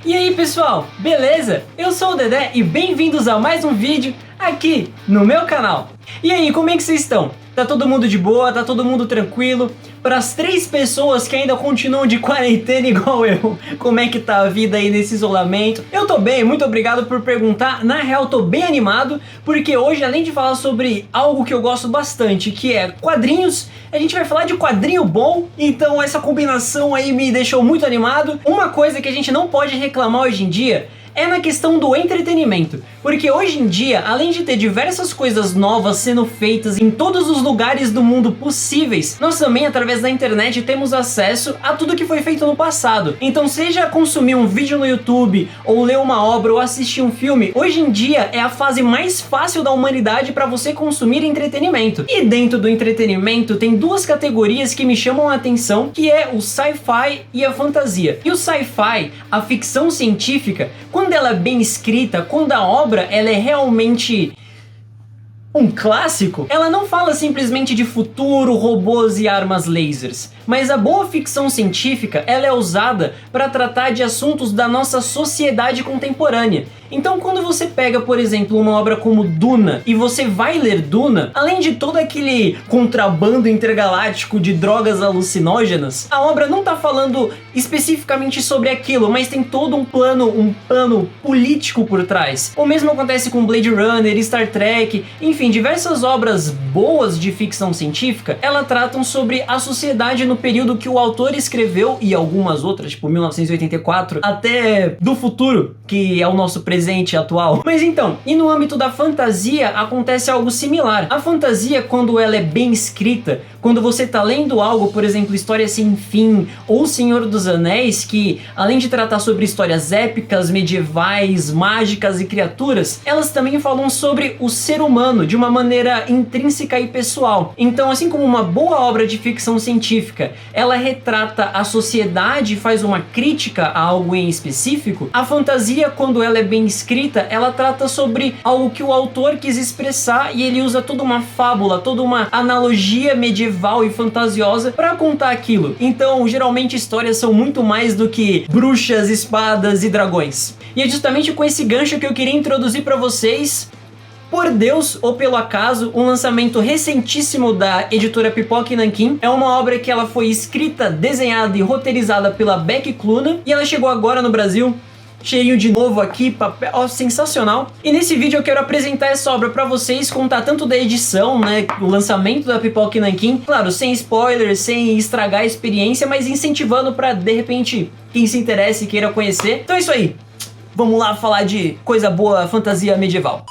E aí pessoal, beleza? Eu sou o Dedé e bem-vindos a mais um vídeo aqui no meu canal. E aí, como é que vocês estão? Tá todo mundo de boa? Tá todo mundo tranquilo? Para as 3 pessoas que ainda continuam de quarentena igual eu, como é que tá a vida aí nesse isolamento? Eu tô bem, muito obrigado por perguntar. Na real, tô bem animado, porque hoje, além de falar sobre algo que eu gosto bastante, que é quadrinhos, a gente vai falar de quadrinho bom, então essa combinação aí me deixou muito animado. Uma coisa que a gente não pode reclamar hoje em dia é na questão do entretenimento, porque hoje em dia, além de ter diversas coisas novas sendo feitas em todos os lugares do mundo possíveis, nós também, através da internet, temos acesso a tudo que foi feito no passado. Então, seja consumir um vídeo no YouTube, ou ler uma obra, ou assistir um filme, hoje em dia é a fase mais fácil da humanidade para você consumir entretenimento. E dentro do entretenimento tem 2 categorias que me chamam a atenção, que é o sci-fi e a fantasia. E o sci-fi, a ficção científica, quando ela é bem escrita, quando a obra ela é realmente um clássico, ela não fala simplesmente de futuro, robôs e armas lasers, mas a boa ficção científica ela é usada para tratar de assuntos da nossa sociedade contemporânea. Então quando você pega, por exemplo, uma obra como Duna e você vai ler Duna, além de todo aquele contrabando intergaláctico de drogas alucinógenas, a obra não tá falando especificamente sobre aquilo, mas tem todo um plano político por trás. O mesmo acontece com Blade Runner, Star Trek, enfim, diversas obras boas de ficção científica, elas tratam sobre a sociedade no período que o autor escreveu, e algumas outras, tipo 1984, até do futuro, que é o nosso presente atual. Mas então, e no âmbito da fantasia acontece algo similar. A fantasia, quando ela é bem escrita, quando você tá lendo algo, por exemplo, História Sem Fim ou Senhor dos Anéis, que além de tratar sobre histórias épicas, medievais, mágicas e criaturas, elas também falam sobre o ser humano de uma maneira intrínseca e pessoal. Então, assim como uma boa obra de ficção científica, ela retrata a sociedade e faz uma crítica a algo em específico, a fantasia, quando ela é bem escrita, ela trata sobre algo que o autor quis expressar e ele usa toda uma fábula, toda uma analogia medieval e fantasiosa para contar aquilo. Então, geralmente histórias são muito mais do que bruxas, espadas e dragões. E é justamente com esse gancho que eu queria introduzir para vocês, por Deus ou pelo acaso, um lançamento recentíssimo da editora Pipoca e Nanquim. É uma obra que ela foi escrita, desenhada e roteirizada pela Becky Cloonan e ela chegou agora no Brasil. Cheirinho de novo aqui, papel, ó, sensacional. E nesse vídeo eu quero apresentar essa obra pra vocês, contar tanto da edição, né, o lançamento da Pipoca e Nanquim, claro, sem spoilers, sem estragar a experiência, mas incentivando pra, de repente, quem se interessa e queira conhecer. Então é isso aí, vamos lá falar de coisa boa, fantasia medieval.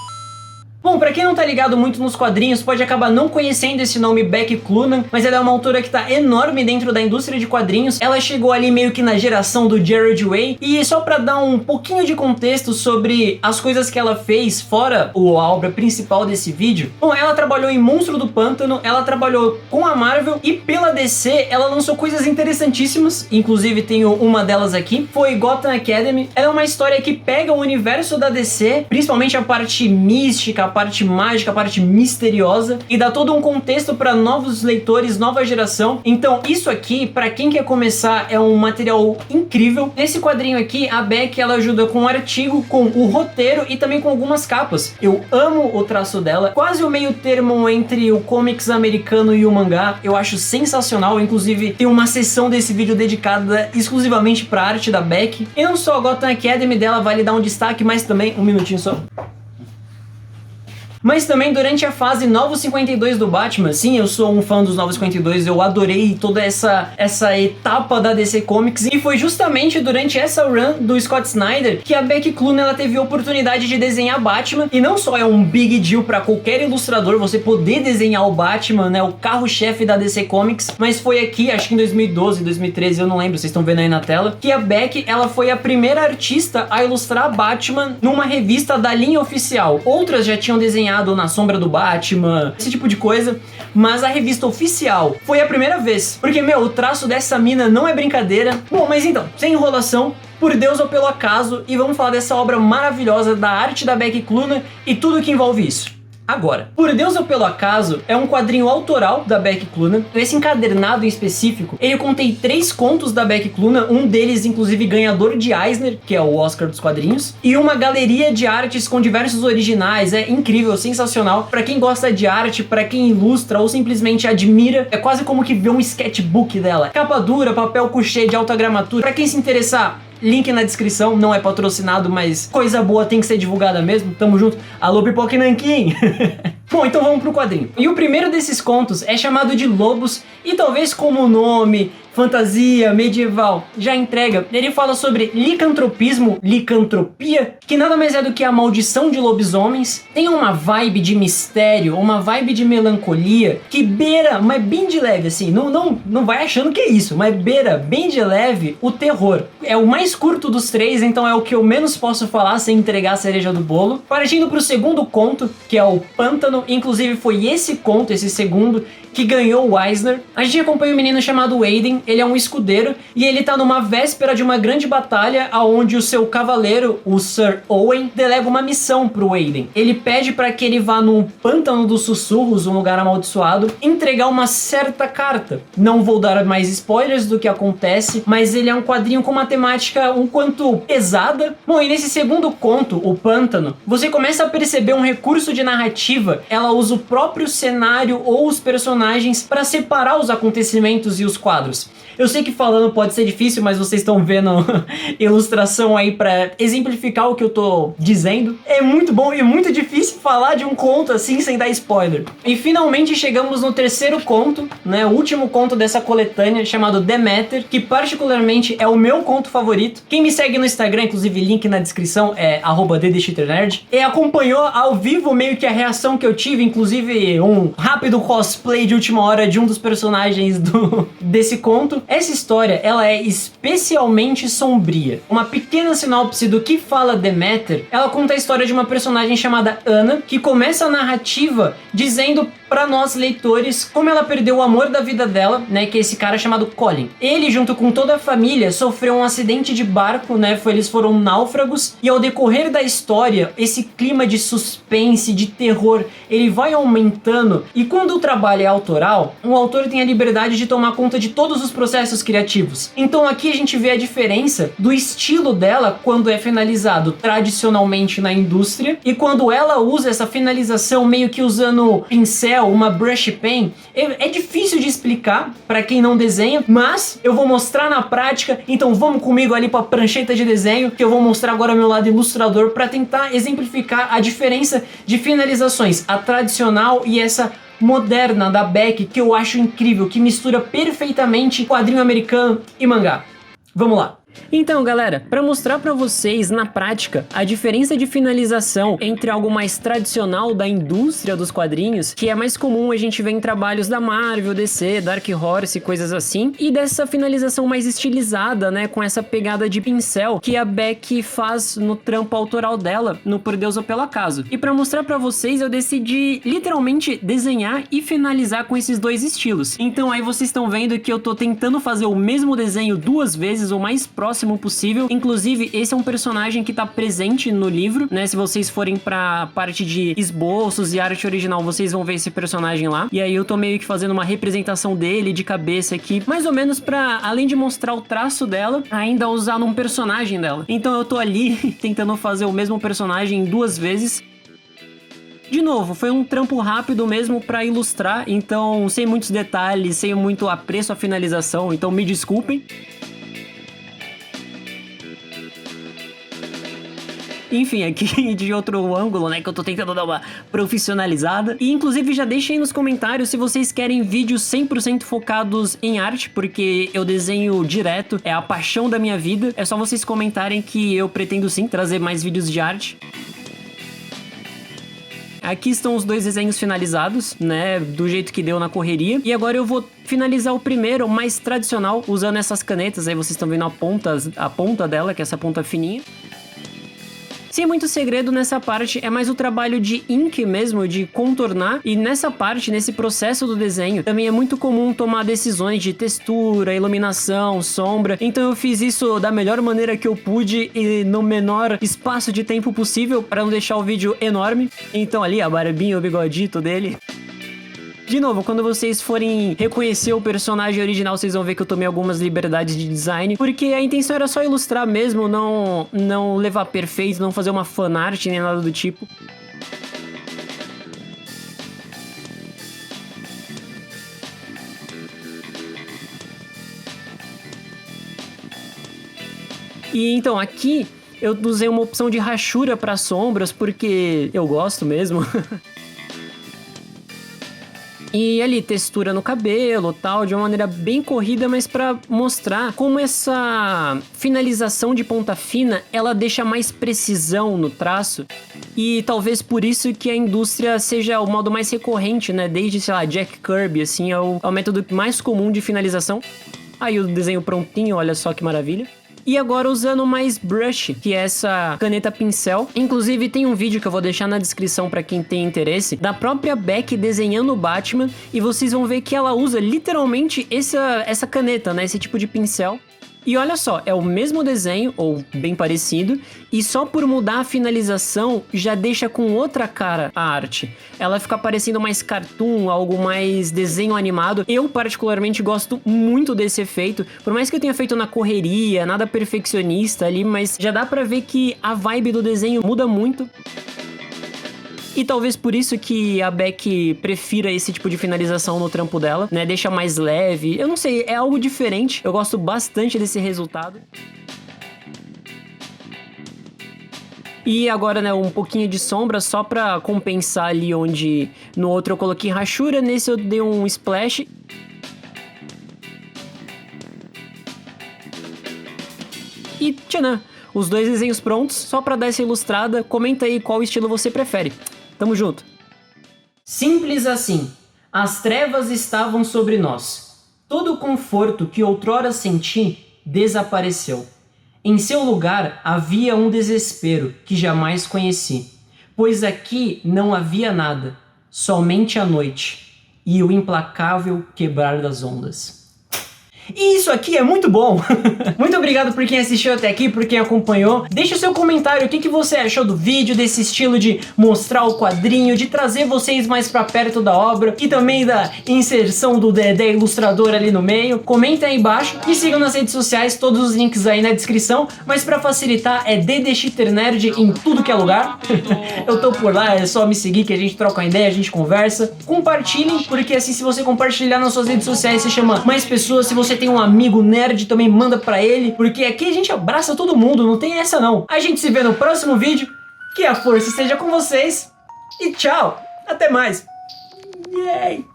Bom, pra quem não tá ligado muito nos quadrinhos, pode acabar não conhecendo esse nome Becky Cloonan, mas ela é uma autora que tá enorme dentro da indústria de quadrinhos. Ela chegou ali meio que na geração do Gerard Way, e só pra dar um pouquinho de contexto sobre as coisas que ela fez, fora a obra principal desse vídeo. Bom, ela trabalhou em Monstro do Pântano, ela trabalhou com a Marvel e pela DC ela lançou coisas interessantíssimas, inclusive tenho uma delas aqui, foi Gotham Academy. Ela é uma história que pega o universo da DC, principalmente a parte mística, a parte mágica, a parte misteriosa, e dá todo um contexto para novos leitores, nova geração. Então isso aqui, para quem quer começar, é um material incrível. Nesse quadrinho aqui, a Beck ela ajuda com o artigo, com o roteiro e também com algumas capas. Eu amo o traço dela, quase o meio termo entre o comics americano e o mangá. Eu acho sensacional, inclusive tem uma seção desse vídeo dedicada exclusivamente para a arte da Beck. E não só a Gotham Academy dela vale dar um destaque, mas também, um minutinho só. Mas também durante a fase Novos 52 do Batman, sim, eu sou um fã dos Novos 52, eu adorei toda essa etapa da DC Comics, e foi justamente durante essa run do Scott Snyder que a Becky Cloonan ela teve a oportunidade de desenhar Batman, e não só é um big deal para qualquer ilustrador você poder desenhar o Batman, né, o carro-chefe da DC Comics, mas foi aqui, acho que em 2012, 2013, eu não lembro, vocês estão vendo aí na tela, que a Becky, ela foi a primeira artista a ilustrar Batman numa revista da linha oficial. Outras já tinham desenhado Na Sombra do Batman, esse tipo de coisa, mas a revista oficial foi a primeira vez, porque, meu, o traço dessa mina não é brincadeira. Bom, mas então, sem enrolação, por Deus ou pelo acaso, e vamos falar dessa obra maravilhosa da arte da Becky Cloonan e tudo que envolve isso. agora. Por Deus ou Pelo Acaso é um quadrinho autoral da Becky Cloonan. Esse encadernado em específico, ele contém 3 contos da Becky Cloonan, um deles inclusive ganhador de Eisner, que é o Oscar dos quadrinhos, e uma galeria de artes com diversos originais. É incrível, sensacional. Pra quem gosta de arte, pra quem ilustra ou simplesmente admira, é quase como que ver um sketchbook dela. Capa dura, papel couché de alta gramatura. Pra quem se interessar, link na descrição, não é patrocinado, mas coisa boa tem que ser divulgada mesmo. Tamo junto. Alô, Pipoca e Nanquim! Bom, então vamos pro quadrinho. E o primeiro desses contos é chamado de Lobos, e talvez como o nome, fantasia, medieval, já entrega, ele fala sobre licantropismo, licantropia, que nada mais é do que a maldição de lobisomens. Tem uma vibe de mistério, uma vibe de melancolia, que beira, mas bem de leve, assim, não vai achando que é isso, mas beira bem de leve o terror. É o mais curto dos 3, então é o que eu menos posso falar sem entregar a cereja do bolo. Partindo pro segundo conto, que é o Pântano, inclusive foi esse conto, esse segundo, que ganhou o Eisner. A gente acompanha um menino chamado Aiden, ele é um escudeiro, e ele tá numa véspera de uma grande batalha, aonde o seu cavaleiro, o Sir Owen, delega uma missão pro Aiden. Ele pede para que ele vá no Pântano dos Sussurros, um lugar amaldiçoado, entregar uma certa carta. Não vou dar mais spoilers do que acontece, mas ele é um quadrinho com uma temática um quanto pesada. Bom, e nesse segundo conto, o Pântano, você começa a perceber um recurso de narrativa. Ela usa o próprio cenário ou os personagens para separar os acontecimentos e os quadros. Eu sei que falando pode ser difícil, mas vocês estão vendo ilustração aí para exemplificar o que eu tô dizendo. É muito bom e muito difícil falar de um conto assim sem dar spoiler. E finalmente chegamos no terceiro conto, né, o último conto dessa coletânea, chamado Demeter, que particularmente é o meu conto favorito. Quem me segue no Instagram, inclusive link na descrição, é @ddshiternerd, e acompanhou ao vivo meio que a reação que eu tive, inclusive um rápido cosplay de última hora de um dos personagens desse conto. Essa história, ela é especialmente sombria. Uma pequena sinopse do que fala Demeter, ela conta a história de uma personagem chamada Anna, que começa a narrativa dizendo para nós leitores como ela perdeu o amor da vida dela, né, que é esse cara chamado Colin. Ele, junto com toda a família, sofreu um acidente de barco, né, eles foram náufragos, e ao decorrer da história, esse clima de suspense, de terror, ele vai aumentando, e quando o trabalho é autoral, o autor tem a liberdade de tomar conta de todos os processos criativos. Então aqui a gente vê a diferença do estilo dela quando é finalizado tradicionalmente na indústria, e quando ela usa essa finalização meio que usando pincel, uma brush pen. É difícil de explicar para quem não desenha, mas eu vou mostrar na prática. Então vamos comigo ali para a prancheta de desenho, que eu vou mostrar agora meu lado ilustrador para tentar exemplificar a diferença de finalizações, a tradicional e essa moderna da Beck, que eu acho incrível, que mistura perfeitamente quadrinho americano e mangá. Vamos lá. Então, galera, para mostrar para vocês na prática a diferença de finalização entre algo mais tradicional da indústria dos quadrinhos, que é mais comum a gente ver em trabalhos da Marvel, DC, Dark Horse e coisas assim, e dessa finalização mais estilizada, né, com essa pegada de pincel que a Beck faz no trampo autoral dela, no Por Deus ou Pelo Acaso. E para mostrar para vocês, eu decidi literalmente desenhar e finalizar com esses dois estilos. Então aí vocês estão vendo que eu tô tentando fazer o mesmo desenho 2 vezes, o mais próximo possível. Inclusive, esse é um personagem que tá presente no livro, né? Se vocês forem pra parte de esboços e arte original, vocês vão ver esse personagem lá. E aí eu tô meio que fazendo uma representação dele de cabeça aqui, mais ou menos pra, além de mostrar o traço dela, ainda usar num personagem dela. Então eu tô ali tentando fazer o mesmo personagem 2 vezes. De novo, foi um trampo rápido mesmo pra ilustrar, então sem muitos detalhes, sem muito apreço à finalização, então me desculpem. Enfim, aqui de outro ângulo, né, que eu tô tentando dar uma profissionalizada. E inclusive já deixem aí nos comentários se vocês querem vídeos 100% focados em arte, porque eu desenho direto, é a paixão da minha vida. É só vocês comentarem que eu pretendo sim trazer mais vídeos de arte. Aqui estão os 2 desenhos finalizados, né, do jeito que deu na correria. E agora eu vou finalizar o primeiro, mais tradicional, usando essas canetas. Aí vocês estão vendo a ponta dela, que é essa ponta fininha. Sem muito segredo nessa parte, é mais o trabalho de ink mesmo, de contornar, e nessa parte, nesse processo do desenho, também é muito comum tomar decisões de textura, iluminação, sombra, então eu fiz isso da melhor maneira que eu pude e no menor espaço de tempo possível para não deixar o vídeo enorme. Então ali a barbinha, o bigodito dele. De novo, quando vocês forem reconhecer o personagem original, vocês vão ver que eu tomei algumas liberdades de design, porque a intenção era só ilustrar mesmo, não levar perfeito, não fazer uma fanart nem nada do tipo. E então aqui eu usei uma opção de rachura para sombras, porque eu gosto mesmo. E ali, textura no cabelo, tal, de uma maneira bem corrida, mas pra mostrar como essa finalização de ponta fina, ela deixa mais precisão no traço. E talvez por isso que a indústria seja o modo mais recorrente, né? Desde, sei lá, Jack Kirby, assim, é o método mais comum de finalização. Aí o desenho prontinho, olha só que maravilha. E agora usando mais brush, que é essa caneta pincel. Inclusive tem um vídeo que eu vou deixar na descrição pra quem tem interesse, da própria Beck desenhando o Batman, e vocês vão ver que ela usa literalmente essa caneta, né, esse tipo de pincel. E olha só, é o mesmo desenho, ou bem parecido, e só por mudar a finalização já deixa com outra cara a arte. Ela fica parecendo mais cartoon, algo mais desenho animado. Eu particularmente gosto muito desse efeito, por mais que eu tenha feito na correria, nada perfeccionista ali, mas já dá pra ver que a vibe do desenho muda muito. E talvez por isso que a Beck prefira esse tipo de finalização no trampo dela, né? Deixa mais leve. Eu não sei, é algo diferente. Eu gosto bastante desse resultado. E agora, né, um pouquinho de sombra só pra compensar ali onde no outro eu coloquei rachura. Nesse eu dei um splash. E tchanã! Os dois desenhos prontos, só pra dar essa ilustrada. Comenta aí qual estilo você prefere. Tamo junto. Simples assim. As trevas estavam sobre nós. Todo o conforto que outrora senti desapareceu. Em seu lugar havia um desespero que jamais conheci, pois aqui não havia nada, somente a noite e o implacável quebrar das ondas. E isso aqui é muito bom! Muito obrigado por quem assistiu até aqui, por quem acompanhou. Deixa o seu comentário, o que você achou do vídeo, desse estilo de mostrar o quadrinho, de trazer vocês mais pra perto da obra e também da inserção do Dedé ilustrador ali no meio. Comenta aí embaixo, me sigam nas redes sociais, todos os links aí na descrição, mas pra facilitar é DDXterNerd em tudo que é lugar. Eu tô por lá, é só me seguir que a gente troca uma ideia, a gente conversa. Compartilhem, porque assim se você compartilhar nas suas redes sociais, você chama mais pessoas. Se você tem um amigo nerd, também manda pra ele, porque aqui a gente abraça todo mundo, não tem essa não. A gente se vê no próximo vídeo, que a força esteja com vocês, e tchau, até mais. Yay!